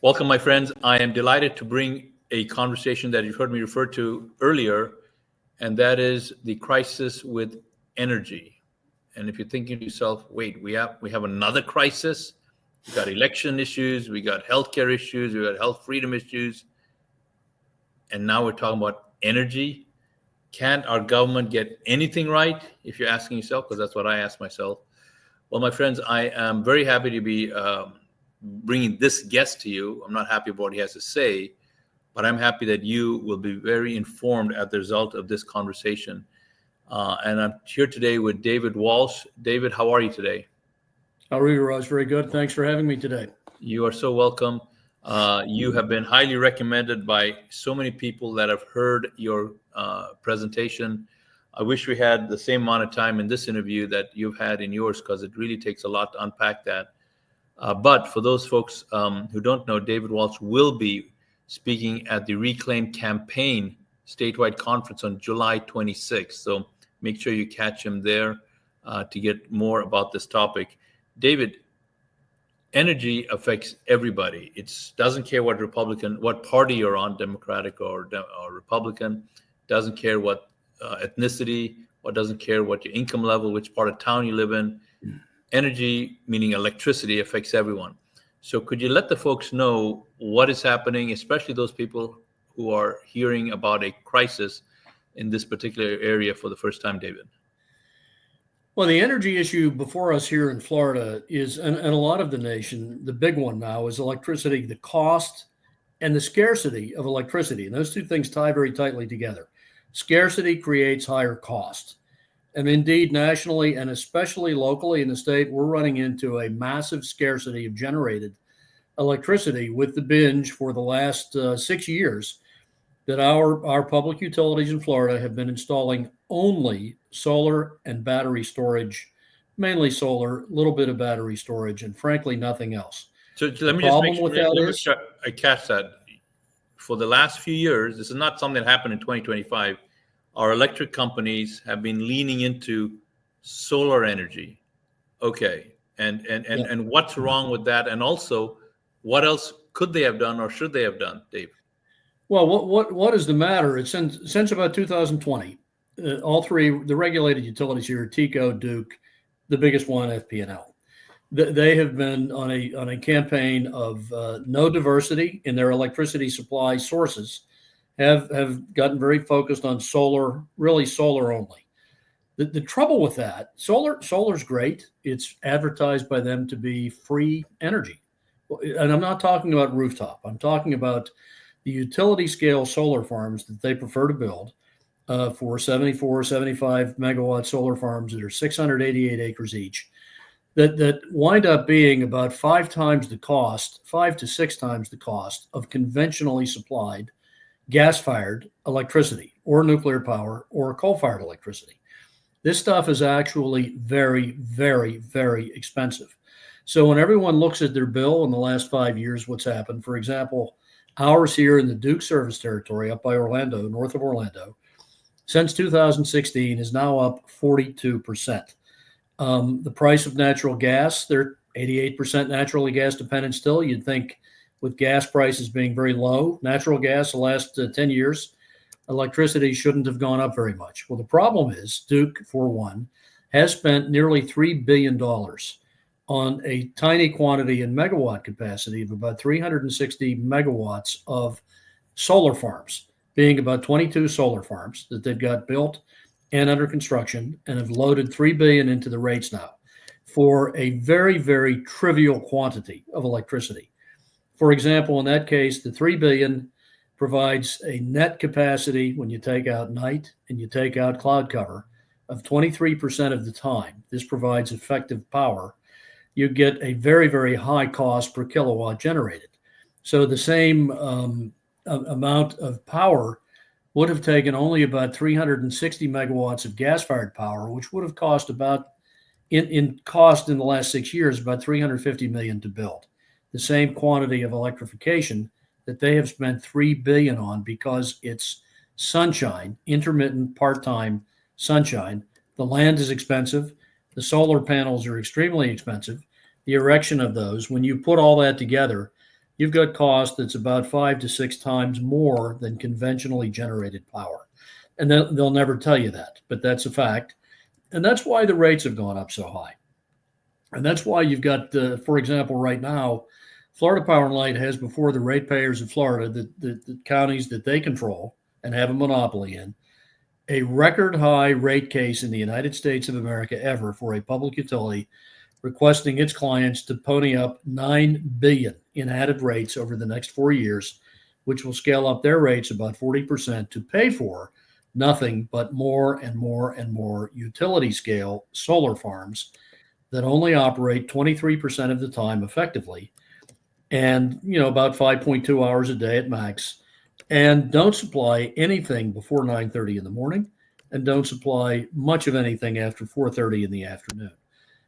Welcome, my friends. I am delighted to bring a conversation that you've heard me refer to earlier, and that is the crisis with energy. And if you're thinking to yourself, wait, we have another crisis. We got election issues, we got healthcare issues, we got health freedom issues, and now we're talking about energy. Can't our government get anything right? If you're asking yourself, because that's what I ask myself. Well, my friends, I am very happy to be bringing this guest to you. I'm not happy about what he has to say, but I'm happy that you will be very informed as the result of this conversation. And I'm here today with David Walsh. David, how are you today? How are you, Raj? Very good. Thanks for having me today. You are so welcome. You have been highly recommended by so many people that have heard your presentation. I wish we had the same amount of time in this interview that you've had in yours, because it really takes a lot to unpack that. But for those folks who don't know, David Walsh will be speaking at the Reclaim Campaign statewide conference on July 26th. So make sure you catch him there to get more about this topic. David, energy affects everybody. It doesn't care what party you're on, Democratic or Republican. Doesn't care what ethnicity, or doesn't care what your income level, which part of town you live in. Energy, meaning electricity, affects everyone. So could you let the folks know what is happening, especially those people who are hearing about a crisis in this particular area for the first time, David? Well, the energy issue before us here in Florida is, and a lot of the nation, the big one now is electricity, the cost and the scarcity of electricity. And those two things tie very tightly together. Scarcity creates higher cost. And indeed, nationally and especially locally in the state, we're running into a massive scarcity of generated electricity with the binge for the last 6 years that our public utilities in Florida have been installing only solar and battery storage, mainly solar, a little bit of battery storage, and frankly, nothing else. So let me just make sure I catch that. For the last few years, this is not something that happened in 2025. Our electric companies have been leaning into solar energy. Okay. And what's wrong with that? And also, what else could they have done or should they have done, Dave? Well, what is the matter? It's since about 2020, all three, the regulated utilities here, TECO, Duke, the biggest one, FP&L, they have been on a campaign of no diversity in their electricity supply sources, have gotten very focused on solar, really solar only. The trouble with that, solar's great. It's advertised by them to be free energy. And I'm not talking about rooftop. I'm talking about the utility scale solar farms that they prefer to build for 74, 75 megawatt solar farms that are 688 acres each, that wind up being about 5 to 6 times the cost of conventionally supplied gas-fired electricity or nuclear power or coal-fired electricity. This stuff is actually very, very, very expensive. So when everyone looks at their bill in the last 5 years, what's happened, for example, ours here in the Duke service territory up by Orlando, north of Orlando, since 2016 is now up 42%. The price of natural gas, they're 88% naturally gas dependent still. You'd think with gas prices being very low, natural gas the last 10 years, electricity shouldn't have gone up very much. Well, the problem is Duke, for one, has spent nearly $3 billion on a tiny quantity in megawatt capacity of about 360 megawatts of solar farms, being about 22 solar farms that they've got built and under construction, and have loaded $3 billion into the rates now for a very, very trivial quantity of electricity. For example, in that case, the $3 billion provides a net capacity when you take out night and you take out cloud cover of 23% of the time. This provides effective power. You get a very, very high cost per kilowatt generated. So the same amount of power would have taken only about 360 megawatts of gas-fired power, which would have cost about, in cost in the last 6 years, about $350 million to build. The same quantity of electrification that they have spent $3 billion on because it's sunshine, intermittent part-time sunshine. The land is expensive. The solar panels are extremely expensive. The erection of those, when you put all that together, you've got cost that's about 5 to 6 times more than conventionally generated power. And they'll never tell you that, but that's a fact. And that's why the rates have gone up so high. And that's why you've got, for example, right now, Florida Power and Light has before the ratepayers of Florida, the counties that they control and have a monopoly in, a record high rate case in the United States of America ever for a public utility requesting its clients to pony up $9 billion in added rates over the next 4 years, which will scale up their rates about 40% to pay for nothing but more and more and more utility scale solar farms that only operate 23% of the time effectively, and about 5.2 hours a day at max, and don't supply anything before 9:30 in the morning, and don't supply much of anything after 4:30 in the afternoon.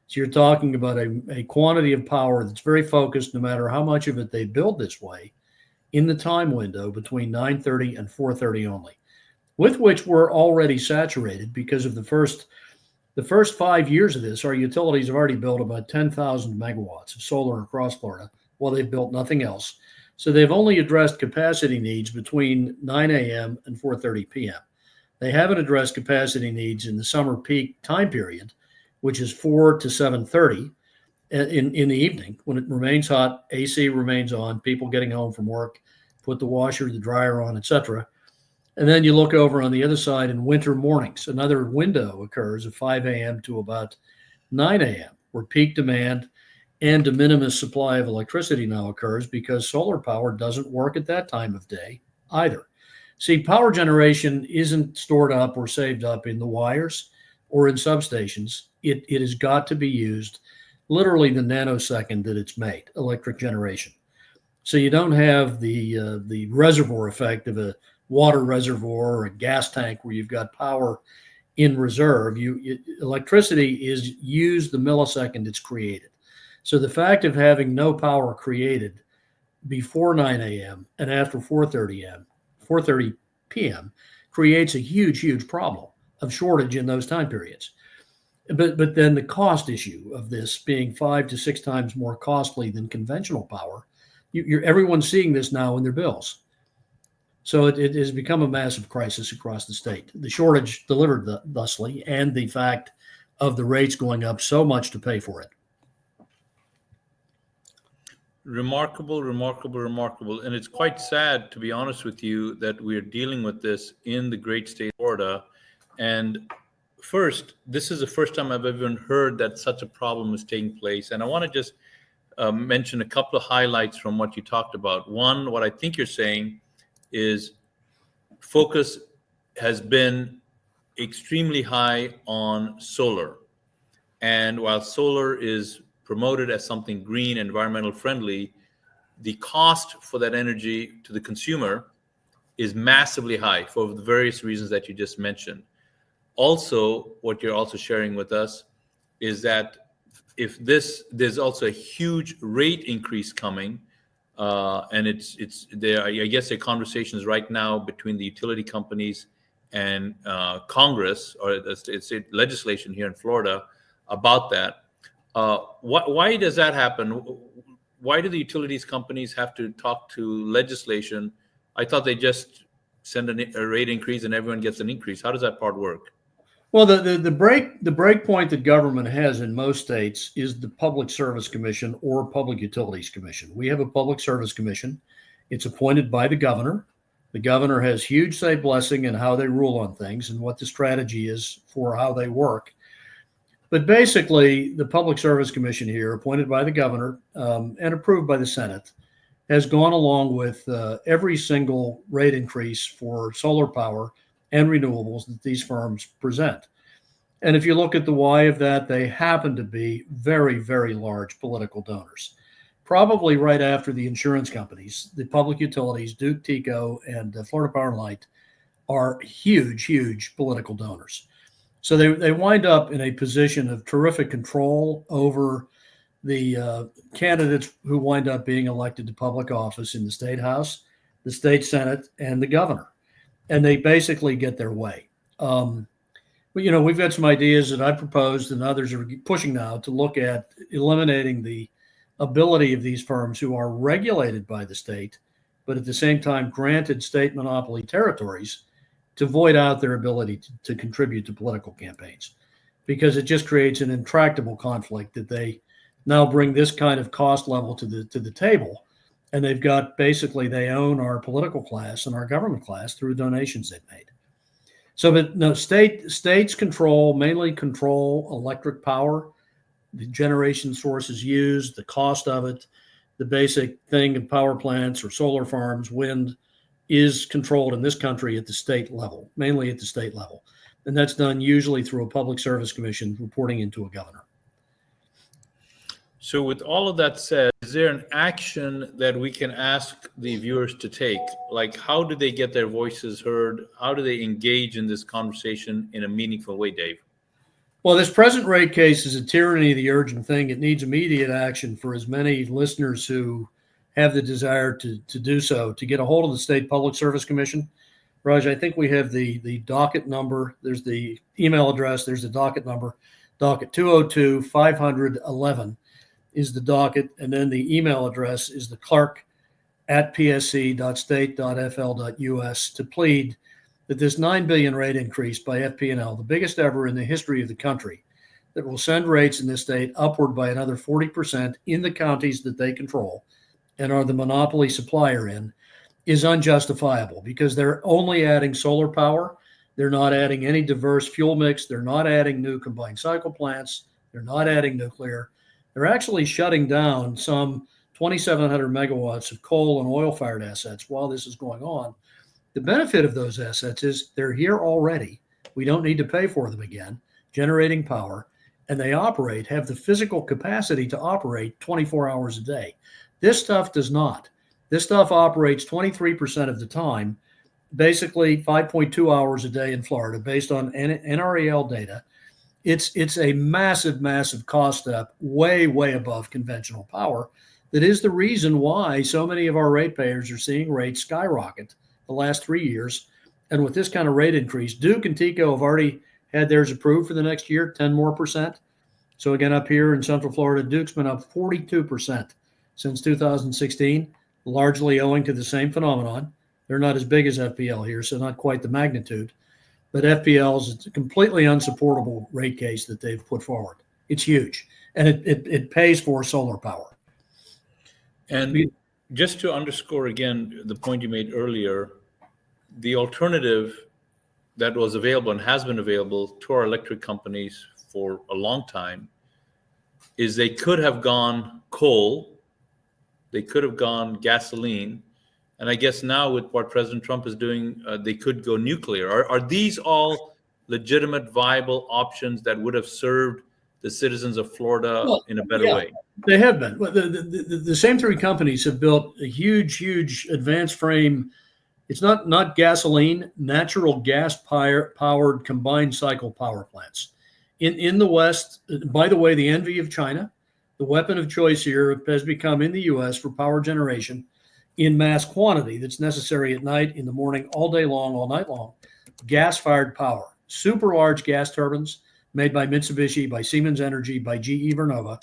So you're talking about a quantity of power that's very focused, no matter how much of it they build this way, in the time window between 9:30 and 4:30 only, with which we're already saturated because of the first 5 years of this. Our utilities have already built about 10,000 megawatts of solar across Florida, while they've built nothing else. So they've only addressed capacity needs between 9 a.m. and 4:30 p.m. They haven't addressed capacity needs in the summer peak time period, which is 4 to 7:30 in the evening when it remains hot, AC remains on, people getting home from work, put the washer, the dryer on, etc. And then you look over on the other side in winter mornings, another window occurs of 5 a.m. to about 9 a.m., where peak demand and de minimis supply of electricity now occurs because solar power doesn't work at that time of day either. See, power generation isn't stored up or saved up in the wires or in substations. It has got to be used literally the nanosecond that it's made, electric generation. So you don't have the reservoir effect of a water reservoir or a gas tank where you've got power in reserve. Electricity is used the millisecond it's created. So the fact of having no power created before 9 a.m. and after 4:30 p.m. creates a huge problem of shortage in those time periods. But then the cost issue of this being 5 to 6 times more costly than conventional power, everyone's seeing this now in their bills. So it has become a massive crisis across the state. The shortage delivered thusly, and the fact of the rates going up so much to pay for it. Remarkable. And it's quite sad, to be honest with you, that we're dealing with this in the great state of Florida. And first, this is the first time I've ever heard that such a problem is taking place. And I want to just mention a couple of highlights from what you talked about. One, what I think you're saying is focus has been extremely high on solar. And while solar is promoted as something green, environmental friendly, the cost for that energy to the consumer is massively high for the various reasons that you just mentioned. Also, what you're also sharing with us is that there's also a huge rate increase coming, and it's there. I guess there are conversations right now between the utility companies and Congress, or the state legislation here in Florida, about that. Why does that happen? Why do the utilities companies have to talk to legislation? I thought they just send a rate increase and everyone gets an increase. How does that part work? Well, the break point that government has in most states is the Public Service Commission or Public Utilities Commission. We have a Public Service Commission. It's appointed by the governor. The governor has huge say blessing in how they rule on things and what the strategy is for how they work. But basically, the Public Service Commission here, appointed by the governor and approved by the Senate, has gone along with every single rate increase for solar power and renewables that these firms present. And if you look at the why of that, they happen to be very, very large political donors. Probably right after the insurance companies, the public utilities, Duke, TECO, and Florida Power and Light are huge political donors. So they wind up in a position of terrific control over the candidates who wind up being elected to public office in the state house, the state senate, and the governor. And they basically get their way. We've got some ideas that I proposed and others are pushing now to look at eliminating the ability of these firms who are regulated by the state, but at the same time granted state monopoly territories, to void out their ability to contribute to political campaigns, because it just creates an intractable conflict that they now bring this kind of cost level to the table. And they've got, basically, they own our political class and our government class through donations they've made. So, but no, states mainly control electric power, the generation sources used, the cost of it. The basic thing of power plants or solar farms, wind, is controlled in this country at the state level, mainly at the state level. And that's done usually through a public service commission reporting into a governor. So with all of that said, is there an action that we can ask the viewers to take? Like, how do they get their voices heard? How do they engage in this conversation in a meaningful way, Dave? Well, this present rate case is a tyranny of the urgent thing. It needs immediate action for as many listeners who have the desire to do so, to get a hold of the State Public Service Commission. Raj, I think we have the docket number. There's the email address. There's the docket number. Docket 202-511 is the docket. And then the email address is the clerk@psc.state.fl.us to plead that this $9 billion rate increase by FP&L, the biggest ever in the history of the country, that will send rates in this state upward by another 40% in the counties that they control and are the monopoly supplier in, is unjustifiable, because they're only adding solar power. They're not adding any diverse fuel mix. They're not adding new combined cycle plants. They're not adding nuclear. They're actually shutting down some 2,700 megawatts of coal and oil-fired assets while this is going on. The benefit of those assets is they're here already. We don't need to pay for them again, generating power, and they have the physical capacity to operate 24 hours a day. This stuff does not. This stuff operates 23% of the time, basically 5.2 hours a day in Florida, based on NREL data. It's a massive, massive cost step, way, way above conventional power. That is the reason why so many of our ratepayers are seeing rates skyrocket the last 3 years. And with this kind of rate increase, Duke and TECO have already had theirs approved for the next year, 10 more percent. So again, up here in Central Florida, Duke's been up 42% since 2016, largely owing to the same phenomenon. They're not as big as FPL here, so not quite the magnitude. But FPL is a completely unsupportable rate case that they've put forward. It's huge, and it pays for solar power. And just to underscore again the point you made earlier, the alternative that was available and has been available to our electric companies for a long time is they could have gone coal, they could have gone gasoline, and I guess now with what President Trump is doing, they could go nuclear. Are these all legitimate, viable options that would have served the citizens of Florida in a better way? They have been. The same three companies have built a huge advanced frame. It's not gasoline, natural gas powered combined cycle power plants. In the West, by the way, the envy of China, the weapon of choice here has become in the U.S. for power generation in mass quantity that's necessary at night, in the morning, all day long, all night long. Gas-fired power, super large gas turbines made by Mitsubishi, by Siemens Energy, by GE Vernova,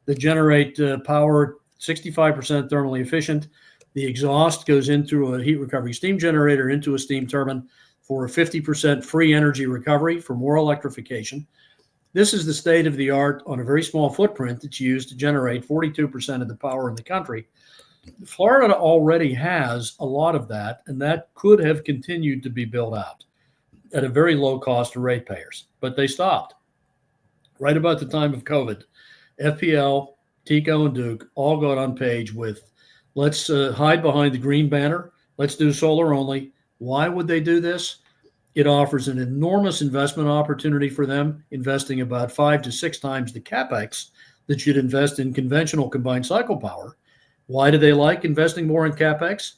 that generate power 65% thermally efficient. The exhaust goes into a heat recovery steam generator, into a steam turbine for a 50% free energy recovery for more electrification. This is the state of the art on a very small footprint that's used to generate 42% of the power in the country. Florida already has a lot of that, and that could have continued to be built out at a very low cost to ratepayers, but they stopped. Right about the time of COVID, FPL, TECO, and Duke all got on page with, let's hide behind the green banner, let's do solar only. Why would they do this? It offers an enormous investment opportunity for them, investing about 5 to 6 times the capex that you'd invest in conventional combined cycle power. Why do they like investing more in capex?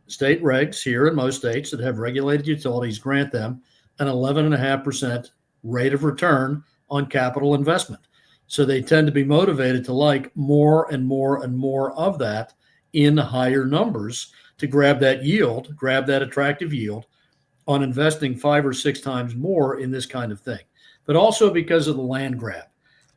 State regs here in most states that have regulated utilities grant them an 11.5% rate of return on capital investment. So they tend to be motivated to like more and more and more of that in higher numbers to grab that yield, grab that attractive yield on investing 5 or 6 times more in this kind of thing. But also because of the land grab.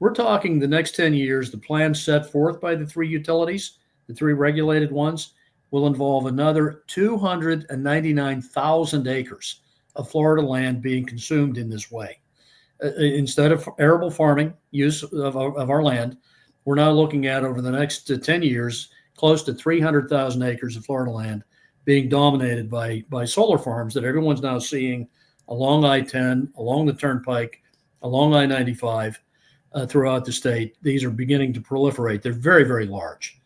We're talking the next 10 years, the plan set forth by the three utilities, the three regulated ones, will involve another 299,000 acres of Florida land being consumed in this way. Instead of arable farming use of our land, we're now looking at over the next 10 years, close to 300,000 acres of Florida land being dominated by solar farms that everyone's now seeing along I-10, along the Turnpike, along I-95, throughout the state. These are beginning to proliferate. They're very, very large.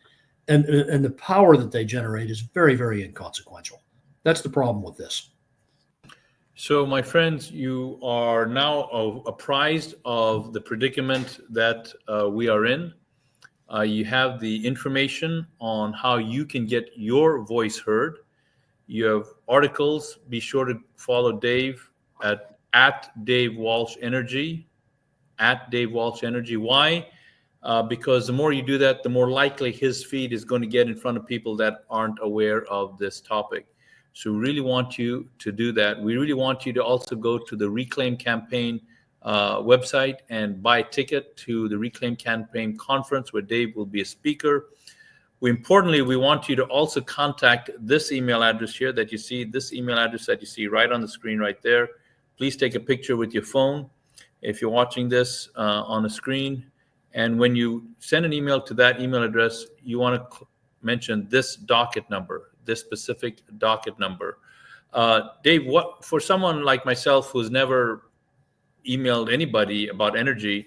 And the power that they generate is very, very inconsequential. That's the problem with this. So, my friends, you are now apprised of the predicament that we are in. You have the information on how you can get your voice heard. You have articles. Be sure to follow Dave at Dave Walsh Energy, at Dave Walsh Energy. Why? Because the more you do that, the more likely his feed is going to get in front of people that aren't aware of this topic. So we really want you to do that. We really want you to also go to the Reclaim Campaign website and buy a ticket to the Reclaim Campaign conference where Dave will be a speaker. Importantly, we want you to also contact this email address here that you see, this email address that you see right on the screen right there. Please take a picture with your phone if you're watching this on a screen. And when you send an email to that email address, you want to mention this docket number, this specific docket number. Dave, what for someone like myself who's never emailed anybody about energy,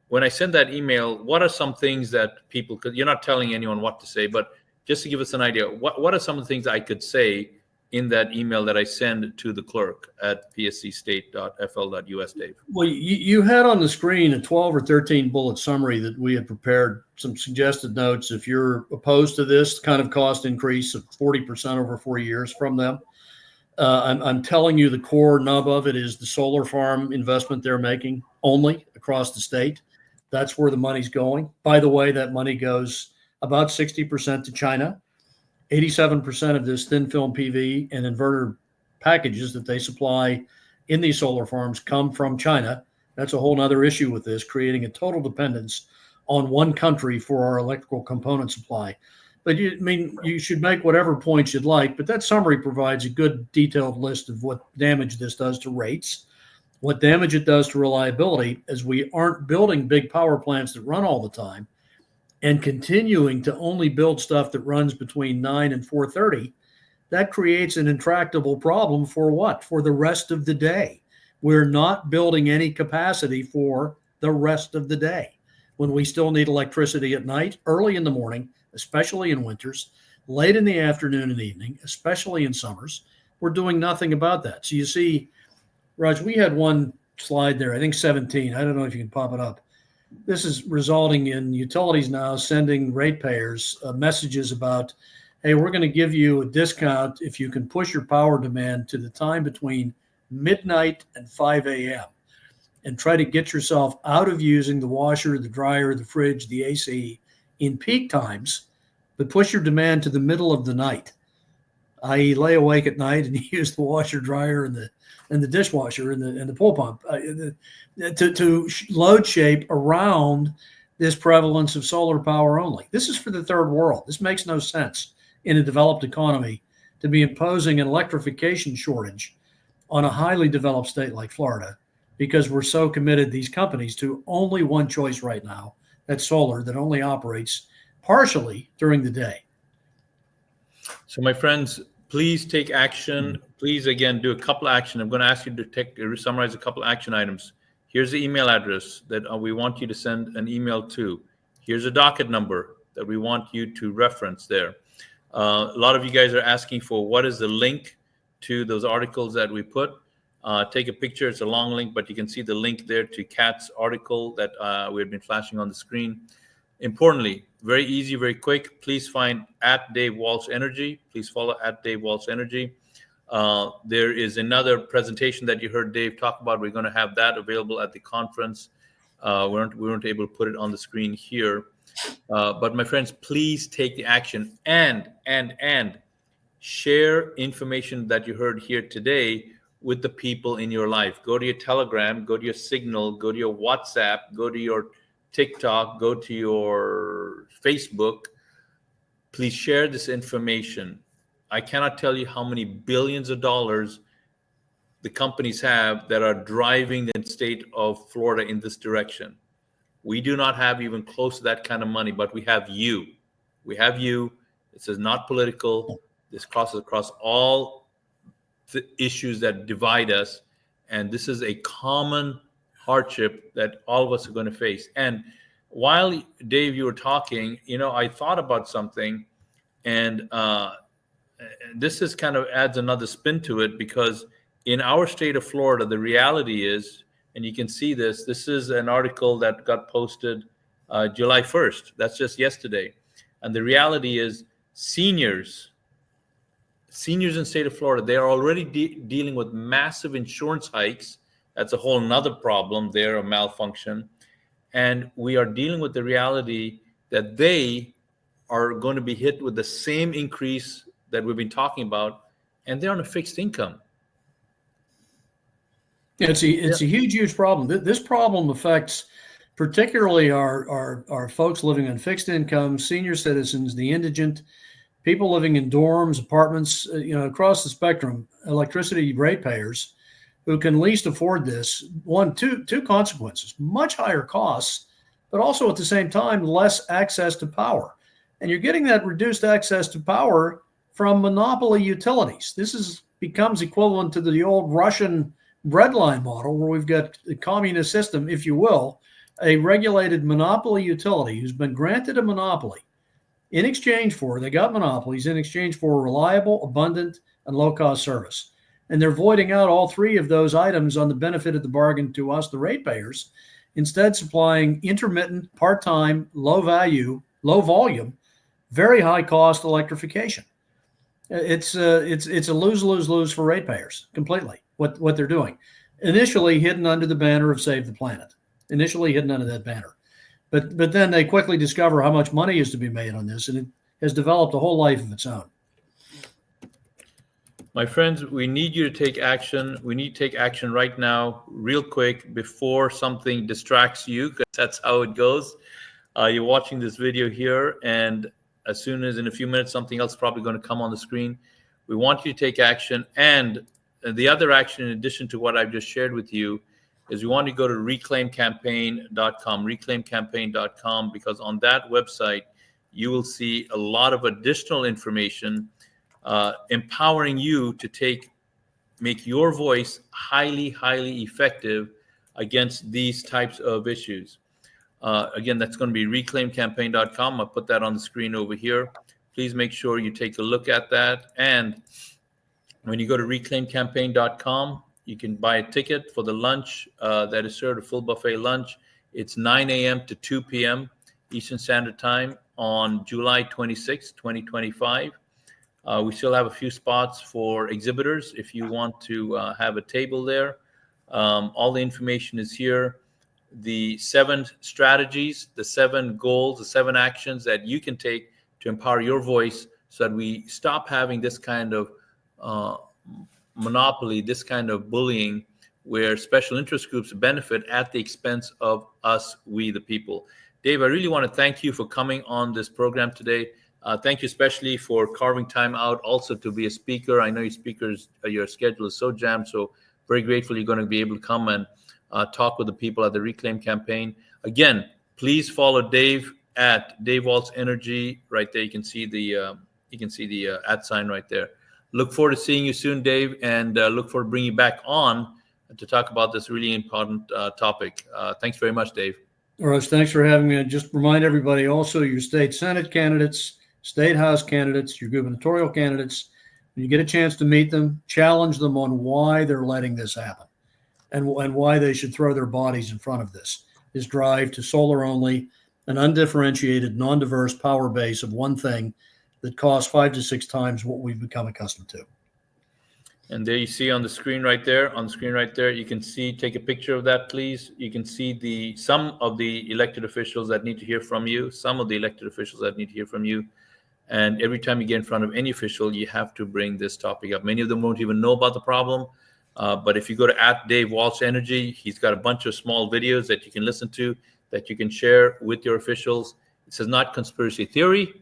when I send that email, what are some things that people could, you're not telling anyone what to say, but just to give us an idea, what are some of the things I could say in that email that I send to the clerk at pscstate.fl.us, Dave? Well, you had on the screen a 12 or 13 bullet summary that we had prepared, some suggested notes. If you're opposed to this kind of cost increase of 40% over 4 years from them, I'm telling you the core nub of it is the solar farm investment they're making only across the state. That's where the money's going. By the way, that money goes about 60% to China. 87% of this thin film PV and inverter packages that they supply in these solar farms come from China. That's a whole other issue with this, creating a total dependence on one country for our electrical component supply. But you should make whatever points you'd like, but that summary provides a good detailed list of what damage this does to rates, what damage it does to reliability, as we aren't building big power plants that run all the time and continuing to only build stuff that runs between 9 and 4:30. That creates an intractable problem for what? For the rest of the day. We're not building any capacity for the rest of the day when we still need electricity at night, early in the morning, especially in winters, late in the afternoon and evening, especially in summers. We're doing nothing about that. So you see, Raj, we had one slide there, I think 17. I don't know if you can pop it up. This is resulting in utilities now sending ratepayers messages about, hey, we're going to give you a discount if you can push your power demand to the time between midnight and 5 a.m. and try to get yourself out of using the washer, the dryer, the fridge, the AC in peak times, but push your demand to the middle of the night, i.e. lay awake at night and use the washer, dryer, and the dishwasher and the pool pump to load shape around this prevalence of solar power only. This is for the third world. This makes no sense in a developed economy to be imposing an electrification shortage on a highly developed state like Florida, because we're so committed, these companies, to only one choice right now, that's solar, that only operates partially during the day. So, my friends, please take action. Please, again, do a couple of action. I'm going to ask you to summarize a couple of action items. Here's the email address that we want you to send an email to. Here's a docket number that we want you to reference there. A lot of you guys are asking for what is the link to those articles that we put. Take a picture. It's a long link, but you can see the link there to Kat's article that we have been flashing on the screen. Importantly, very easy, very quick. Please find at Dave Walsh Energy. Please follow at Dave Walsh Energy. There is another presentation that you heard Dave talk about. We're going to have that available at the conference. We weren't able to put it on the screen here. But my friends, please take the action and share information that you heard here today with the people in your life. Go to your Telegram, go to your Signal, go to your WhatsApp, go to your TikTok, go to your Facebook. Please share this information. I cannot tell you how many billions of dollars the companies have that are driving the state of Florida in this direction. We do not have even close to that kind of money, but we have you. We have you. This is not political. This crosses across all the issues that divide us. And this is a common hardship that all of us are going to face. And while, Dave, you were talking, I thought about something, and this is kind of adds another spin to it, because in our state of Florida, the reality is, and you can see this, this is an article that got posted July 1st. That's just yesterday. And the reality is seniors in the state of Florida, they are already dealing with massive insurance hikes. That's a whole nother problem there, a malfunction. And we are dealing with the reality that they are going to be hit with the same increase that we've been talking about, and they're on a fixed income. Yeah, it's a huge problem. This problem affects particularly our folks living on fixed income, senior citizens, the indigent, people living in dorms, apartments, across the spectrum, electricity ratepayers who can least afford this. Two consequences: much higher costs, but also at the same time, less access to power. And you're getting that reduced access to power from monopoly utilities. This becomes equivalent to the old Russian breadline model, where we've got a communist system, if you will, a regulated monopoly utility who's been granted a monopoly in exchange for, they got monopolies in exchange for reliable, abundant, and low-cost service. And they're voiding out all three of those items on the benefit of the bargain to us, the ratepayers, instead supplying intermittent, part-time, low value, low volume, very high cost electrification. It's a lose for ratepayers completely, what they're doing. Initially hidden under the banner of Save the Planet. Initially hidden under that banner. But then they quickly discover how much money is to be made on this, and it has developed a whole life of its own. My friends, we need you to take action. We need to take action right now, real quick, before something distracts you, because that's how it goes. You're watching this video here, and as soon as in a few minutes, something else is probably going to come on the screen. We want you to take action. And the other action, in addition to what I've just shared with you, is we want to go to reclaimcampaign.com, because on that website, you will see a lot of additional information empowering you to make your voice highly, highly effective against these types of issues. Again, that's going to be reclaimcampaign.com. I'll put that on the screen over here. Please make sure you take a look at that. And when you go to reclaimcampaign.com, you can buy a ticket for the lunch that is served, a full buffet lunch. It's 9 a.m. to 2 p.m. Eastern Standard Time on July 26, 2025. We still have a few spots for exhibitors if you want to have a table there. All the information is here. The 7 strategies, the 7 goals, the 7 actions that you can take to empower your voice, so that we stop having this kind of monopoly, this kind of bullying, where special interest groups benefit at the expense of us, we the people. Dave, I really want to thank you for coming on this program today. Thank you especially for carving time out also to be a speaker. I know your schedule is so jammed, so very grateful you're going to be able to come and talk with the people at the Reclaim Campaign. Again, please follow Dave at Dave Walsh Energy right there. You can see the @ sign right there. Look forward to seeing you soon, Dave, and look forward to bringing you back on to talk about this really important topic. Thanks very much, Dave. Russ, thanks for having me. Just remind everybody also, your state Senate candidates, state House candidates, your gubernatorial candidates, when you get a chance to meet them, challenge them on why they're letting this happen, and why they should throw their bodies in front of this drive to solar only, an undifferentiated, non-diverse power base of one thing that costs 5 to 6 times what we've become accustomed to. And there you see on the screen right there, you can see, take a picture of that, please. You can see some of the elected officials that need to hear from you, And every time you get in front of any official, you have to bring this topic up. Many of them won't even know about the problem. But if you go to @Dave Walsh Energy, he's got a bunch of small videos that you can listen to. that you can share with your officials. This is not conspiracy theory.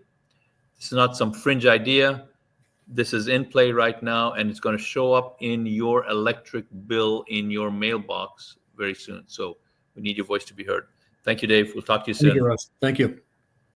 This is not some fringe idea. This is in play right now, and it's going to show up in your electric bill in your mailbox very soon. So we need your voice to be heard. Thank you, Dave. We'll talk to you Thank you, soon. Russ. Thank you.